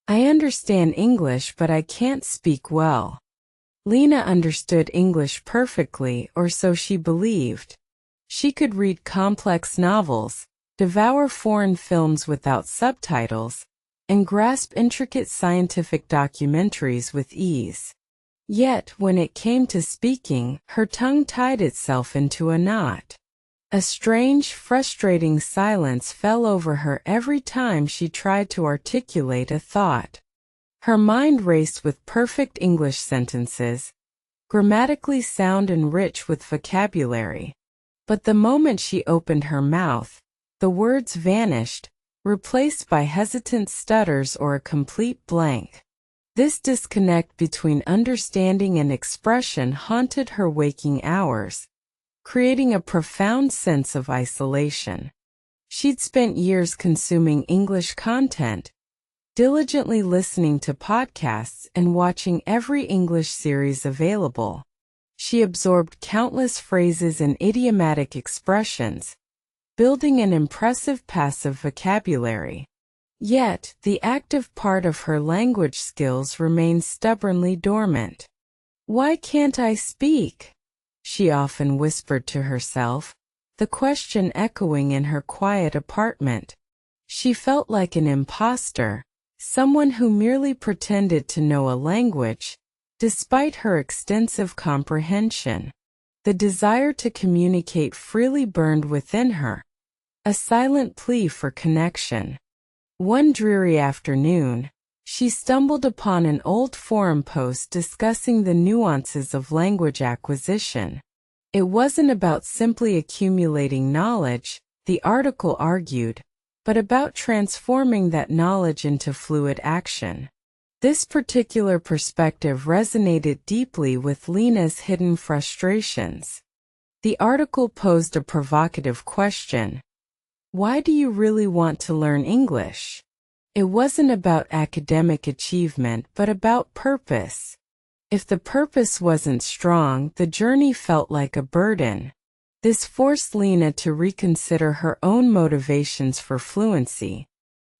I understand English, but I can't speak well. Lena understood English perfectly, or so she believed. She could read complex novels, devour foreign films without subtitles, and grasp intricate scientific documentaries with ease. Yet, when it came to speaking, her tongue tied itself into a knot. A strange, frustrating silence fell over her every time she tried to articulate a thought. Her mind raced with perfect English sentences, grammatically sound and rich with vocabulary. But the moment she opened her mouth, the words vanished, replaced by hesitant stutters or a complete blank. This disconnect between understanding and expression haunted her waking hours, creating a profound sense of isolation. She'd spent years consuming English content, diligently listening to podcasts and watching every English series available. She absorbed countless phrases and idiomatic expressions, building an impressive passive vocabulary. Yet, the active part of her language skills remained stubbornly dormant. "Why can't I speak?" she often whispered to herself, the question echoing in her quiet apartment. She felt like an imposter, someone who merely pretended to know a language, despite her extensive comprehension. The desire to communicate freely burned within her, a silent plea for connection. One dreary afternoon, she stumbled upon an old forum post discussing the nuances of language acquisition. It wasn't about simply accumulating knowledge, the article argued, but about transforming that knowledge into fluid action. This particular perspective resonated deeply with Lena's hidden frustrations. The article posed a provocative question. Why do you really want to learn English? It wasn't about academic achievement, but about purpose. If the purpose wasn't strong, the journey felt like a burden. This forced Lena to reconsider her own motivations for fluency.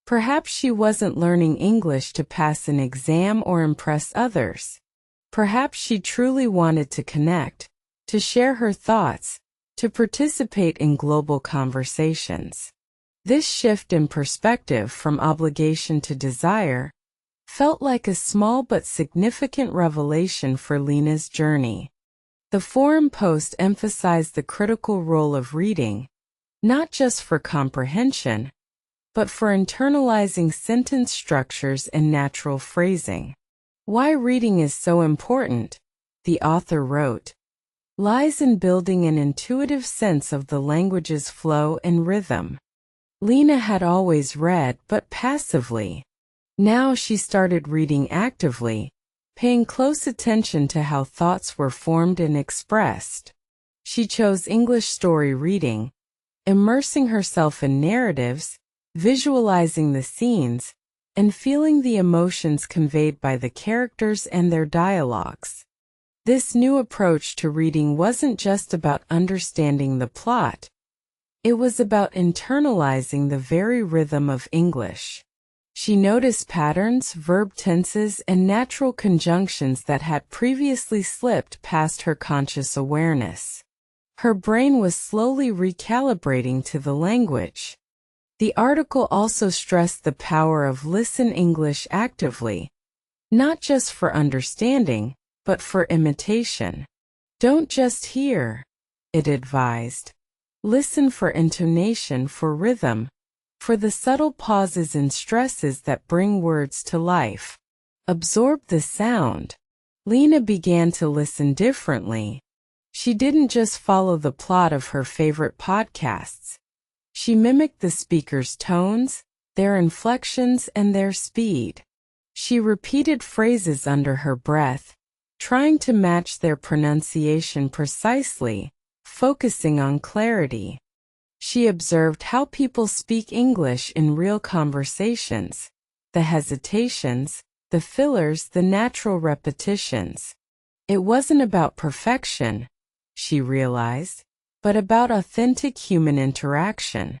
Perhaps she wasn't learning English to pass an exam or impress others. Perhaps she truly wanted to connect, to share her thoughts, to participate in global conversations. This shift in perspective from obligation to desire felt like a small but significant revelation for Lena's journey. The forum post emphasized the critical role of reading, not just for comprehension, but for internalizing sentence structures and natural phrasing. Why reading is so important, the author wrote, lies in building an intuitive sense of the language's flow and rhythm. Lena had always read, but passively. Now she started reading actively, paying close attention to how thoughts were formed and expressed. She chose English story reading, immersing herself in narratives, visualizing the scenes, and feeling the emotions conveyed by the characters and their dialogues. This new approach to reading wasn't just about understanding the plot. It was about internalizing the very rhythm of English. She noticed patterns, verb tenses, and natural conjunctions that had previously slipped past her conscious awareness. Her brain was slowly recalibrating to the language. The article also stressed the power of listen English actively, not just for understanding, but for imitation. Don't just hear, it advised. Listen for intonation, for rhythm, for the subtle pauses and stresses that bring words to life. Absorb the sound. Lena began to listen differently. She didn't just follow the plot of her favorite podcasts. She mimicked the speaker's tones, their inflections, and their speed. She repeated phrases under her breath, trying to match their pronunciation precisely, focusing on clarity. She observed how people speak English in real conversations, the hesitations, the fillers, the natural repetitions. It wasn't about perfection, she realized, but about authentic human interaction.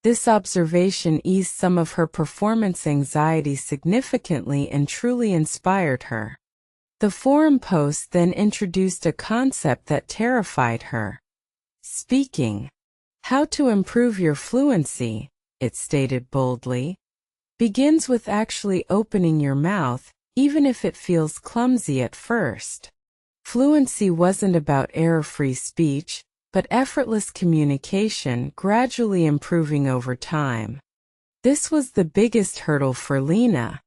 This observation eased some of her performance anxiety significantly and truly inspired her. The forum post then introduced a concept that terrified her. Speaking. How to improve your fluency, it stated boldly, begins with actually opening your mouth, even if it feels clumsy at first. Fluency wasn't about error-free speech, but effortless communication gradually improving over time. This was the biggest hurdle for Lena.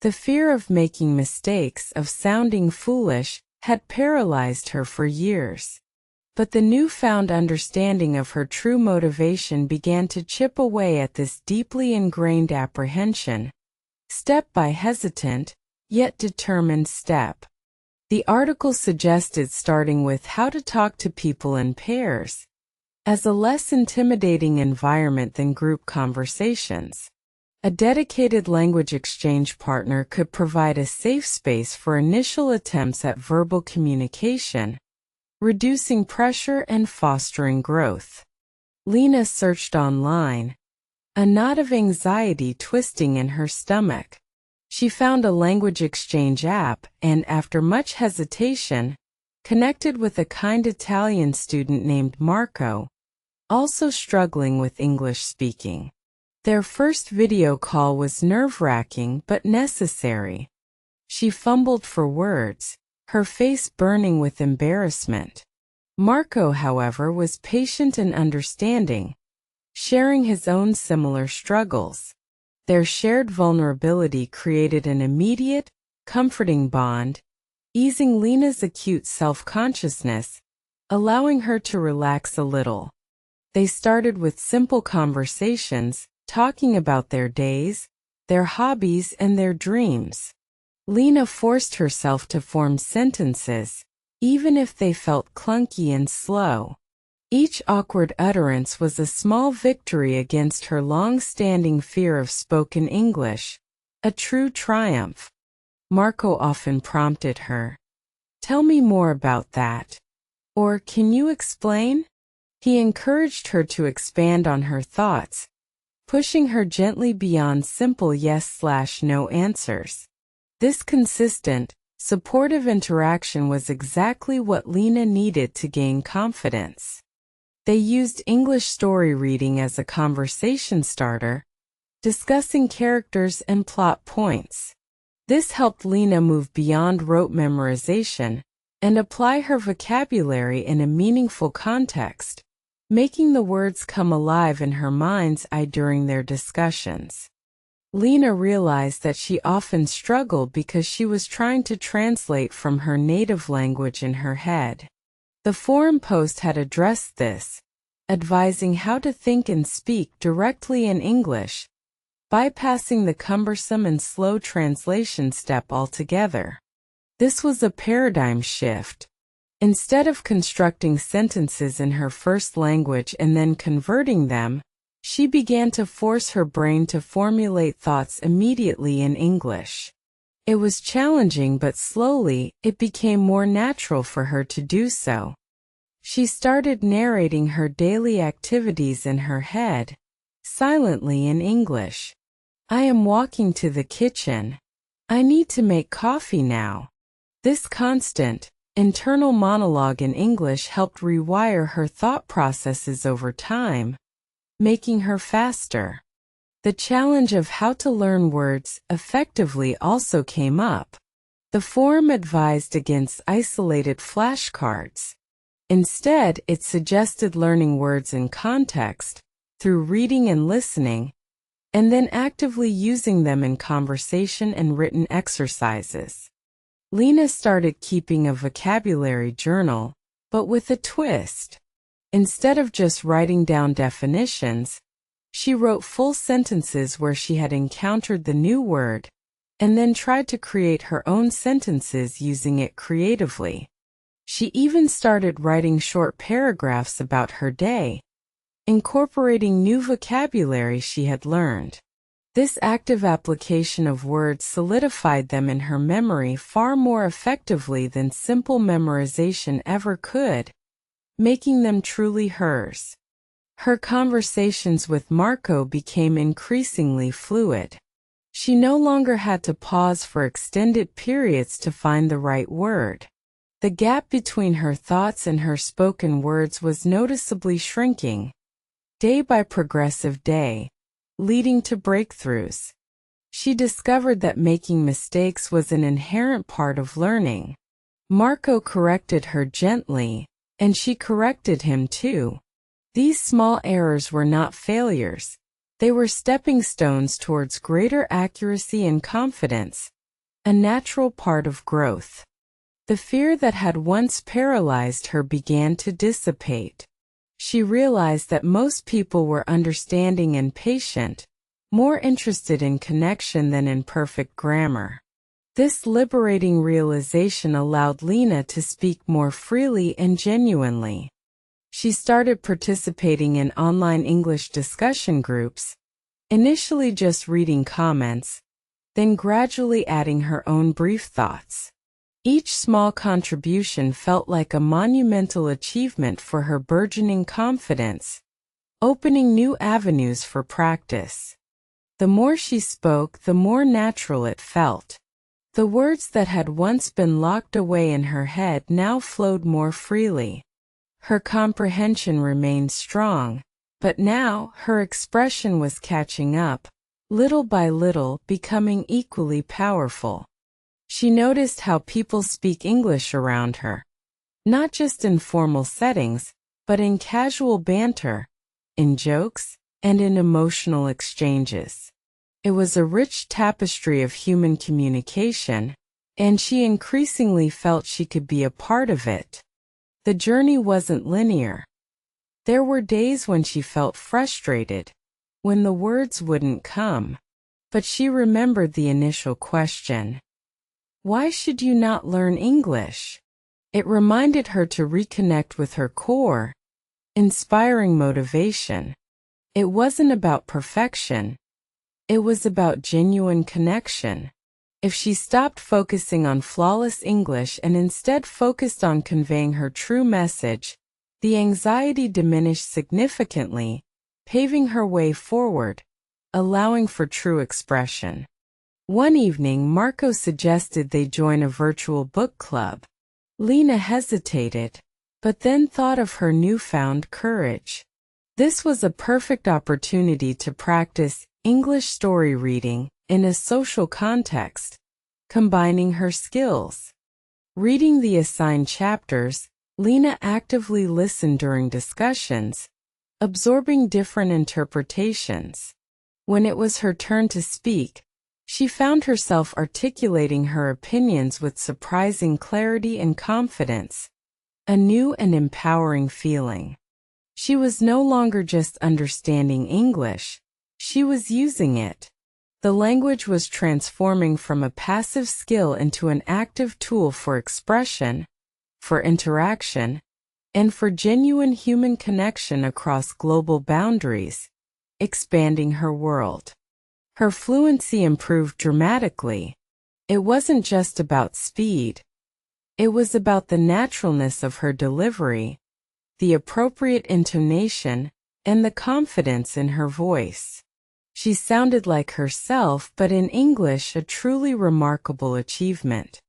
The fear of making mistakes, of sounding foolish, had paralyzed her for years. But the newfound understanding of her true motivation began to chip away at this deeply ingrained apprehension, step by hesitant, yet determined step. The article suggested starting with how to talk to people in pairs, as a less intimidating environment than group conversations. A dedicated language exchange partner could provide a safe space for initial attempts at verbal communication, reducing pressure and fostering growth. Lena searched online, a knot of anxiety twisting in her stomach. She found a language exchange app and, after much hesitation, connected with a kind Italian student named Marco, also struggling with English speaking. Their first video call was nerve-wracking but necessary. She fumbled for words, her face burning with embarrassment. Marco, however, was patient and understanding, sharing his own similar struggles. Their shared vulnerability created an immediate, comforting bond, easing Lena's acute self-consciousness, allowing her to relax a little. They started with simple conversations, talking about their days, their hobbies, and their dreams. Lena forced herself to form sentences, even if they felt clunky and slow. Each awkward utterance was a small victory against her long-standing fear of spoken English, a true triumph. Marco often prompted her, "Tell me more about that," or "Can you explain?" He encouraged her to expand on her thoughts, pushing her gently beyond simple yes/no answers. This consistent, supportive interaction was exactly what Lena needed to gain confidence. They used English story reading as a conversation starter, discussing characters and plot points. This helped Lena move beyond rote memorization and apply her vocabulary in a meaningful context, making the words come alive in her mind's eye during their discussions. Lena realized that she often struggled because she was trying to translate from her native language in her head. The forum post had addressed this, advising how to think and speak directly in English, bypassing the cumbersome and slow translation step altogether. This was a paradigm shift. Instead of constructing sentences in her first language and then converting them, she began to force her brain to formulate thoughts immediately in English. It was challenging, but slowly, it became more natural for her to do so. She started narrating her daily activities in her head, silently in English. "I am walking to the kitchen. I need to make coffee now." This constant, internal monologue in English helped rewire her thought processes over time, making her faster. The challenge of how to learn words effectively also came up. The forum advised against isolated flashcards. Instead, it suggested learning words in context, through reading and listening, and then actively using them in conversation and written exercises. Lena started keeping a vocabulary journal, but with a twist. Instead of just writing down definitions, she wrote full sentences where she had encountered the new word, and then tried to create her own sentences using it creatively. She even started writing short paragraphs about her day, incorporating new vocabulary she had learned. This active application of words solidified them in her memory far more effectively than simple memorization ever could, making them truly hers. Her conversations with Marco became increasingly fluid. She no longer had to pause for extended periods to find the right word. The gap between her thoughts and her spoken words was noticeably shrinking, day by progressive day, leading to breakthroughs. She discovered that making mistakes was an inherent part of learning. Marco corrected her gently, and she corrected him too. These small errors were not failures. They were stepping stones towards greater accuracy and confidence, a natural part of growth. The fear that had once paralyzed her began to dissipate. She realized that most people were understanding and patient, more interested in connection than in perfect grammar. This liberating realization allowed Lena to speak more freely and genuinely. She started participating in online English discussion groups, initially just reading comments, then gradually adding her own brief thoughts. Each small contribution felt like a monumental achievement for her burgeoning confidence, opening new avenues for practice. The more she spoke, the more natural it felt. The words that had once been locked away in her head now flowed more freely. Her comprehension remained strong, but now her expression was catching up, little by little becoming equally powerful. She noticed how people speak English around her, not just in formal settings, but in casual banter, in jokes, and in emotional exchanges. It was a rich tapestry of human communication, and she increasingly felt she could be a part of it. The journey wasn't linear. There were days when she felt frustrated, when the words wouldn't come, but she remembered the initial question. Why should you not learn English? It reminded her to reconnect with her core, inspiring motivation. It wasn't about perfection. It was about genuine connection. If she stopped focusing on flawless English and instead focused on conveying her true message, the anxiety diminished significantly, paving her way forward, allowing for true expression. One evening, Marco suggested they join a virtual book club. Lena hesitated, but then thought of her newfound courage. This was a perfect opportunity to practice English story reading in a social context, combining her skills. Reading the assigned chapters, Lena actively listened during discussions, absorbing different interpretations. When it was her turn to speak, she found herself articulating her opinions with surprising clarity and confidence, a new and empowering feeling. She was no longer just understanding English, she was using it. The language was transforming from a passive skill into an active tool for expression, for interaction, and for genuine human connection across global boundaries, expanding her world. Her fluency improved dramatically. It wasn't just about speed. It was about the naturalness of her delivery, the appropriate intonation, and the confidence in her voice. She sounded like herself, but in English, a truly remarkable achievement.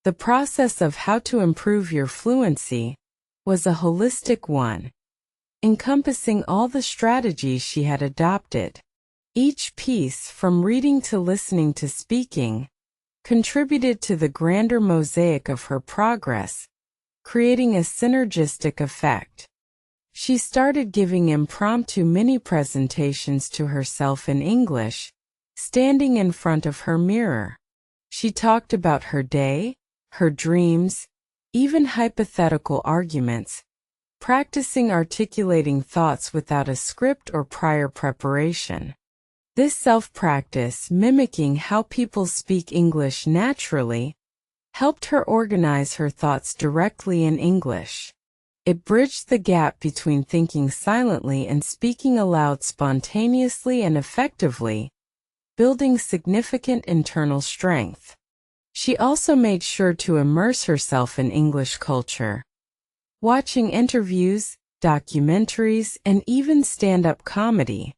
The process of how to improve your fluency was a holistic one, encompassing all the strategies she had adopted. Each piece, from reading to listening to speaking, contributed to the grander mosaic of her progress, creating a synergistic effect. She started giving impromptu mini-presentations to herself in English, standing in front of her mirror. She talked about her day, her dreams, even hypothetical arguments, practicing articulating thoughts without a script or prior preparation. This self-practice, mimicking how people speak English naturally, helped her organize her thoughts directly in English. It bridged the gap between thinking silently and speaking aloud spontaneously and effectively, building significant internal strength. She also made sure to immerse herself in English culture. Watching interviews, documentaries, and even stand-up comedy.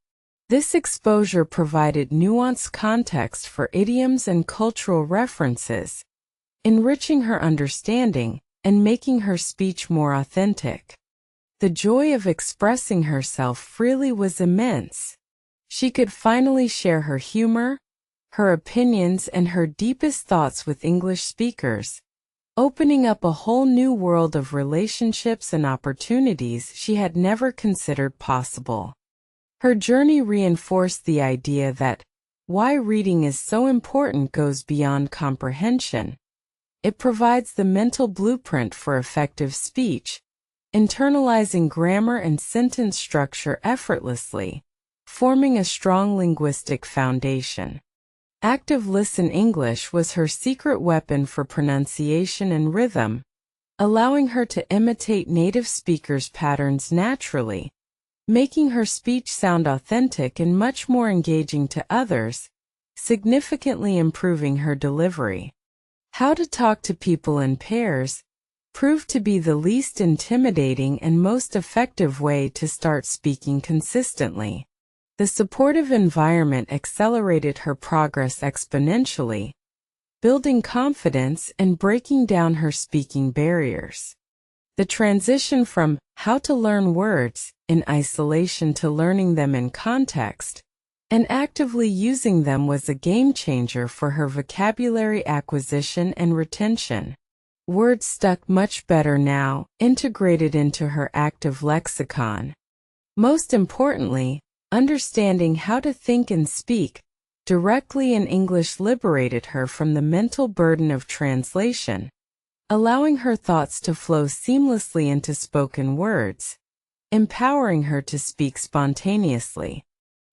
This exposure provided nuanced context for idioms and cultural references, enriching her understanding and making her speech more authentic. The joy of expressing herself freely was immense. She could finally share her humor, her opinions, and her deepest thoughts with English speakers, opening up a whole new world of relationships and opportunities she had never considered possible. Her journey reinforced the idea that why reading is so important goes beyond comprehension. It provides the mental blueprint for effective speech, internalizing grammar and sentence structure effortlessly, forming a strong linguistic foundation. Active Listen English was her secret weapon for pronunciation and rhythm, allowing her to imitate native speakers' patterns naturally, making her speech sound authentic and much more engaging to others, significantly improving her delivery. How to talk to people in pairs proved to be the least intimidating and most effective way to start speaking consistently. The supportive environment accelerated her progress exponentially, building confidence and breaking down her speaking barriers. The transition from how to learn words in isolation to learning them in context and actively using them was a game changer for her vocabulary acquisition and retention. Words stuck much better now, integrated into her active lexicon. Most importantly, understanding how to think and speak directly in English liberated her from the mental burden of translation, allowing her thoughts to flow seamlessly into spoken words, empowering her to speak spontaneously.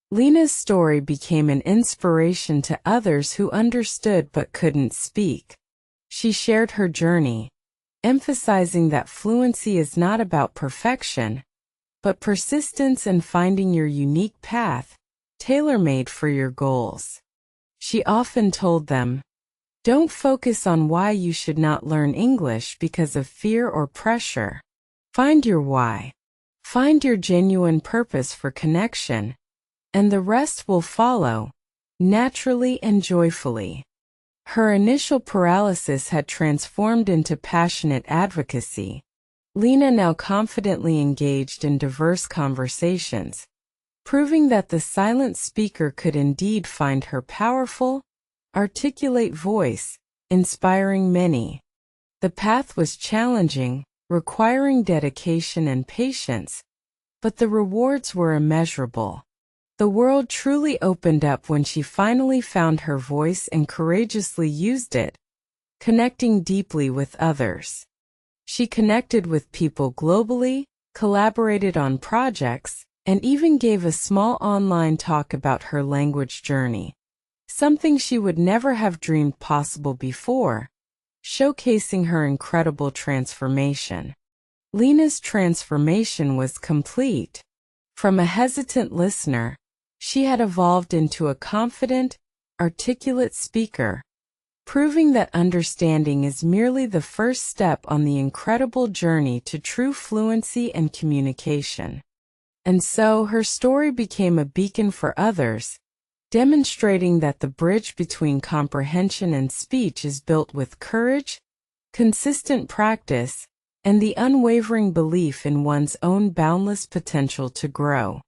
Lena's story became an inspiration to others who understood but couldn't speak. She shared her journey, emphasizing that fluency is not about perfection, but persistence and finding your unique path, tailor-made for your goals. She often told them, "Don't focus on why you should not learn English because of fear or pressure. Find your why. Find your genuine purpose for connection, and the rest will follow, naturally and joyfully." Her initial paralysis had transformed into passionate advocacy. Lena now confidently engaged in diverse conversations, proving that the silent speaker could indeed find her powerful, articulate voice, inspiring many. The path was challenging, requiring dedication and patience, but the rewards were immeasurable. The world truly opened up when she finally found her voice and courageously used it, connecting deeply with others. She connected with people globally, collaborated on projects, and even gave a small online talk about her language journey, something she would never have dreamed possible before, showcasing her incredible transformation. Lena's transformation was complete. From a hesitant listener, she had evolved into a confident, articulate speaker, proving that understanding is merely the first step on the incredible journey to true fluency and communication. And so her story became a beacon for others, demonstrating that the bridge between comprehension and speech is built with courage, consistent practice, and the unwavering belief in one's own boundless potential to grow.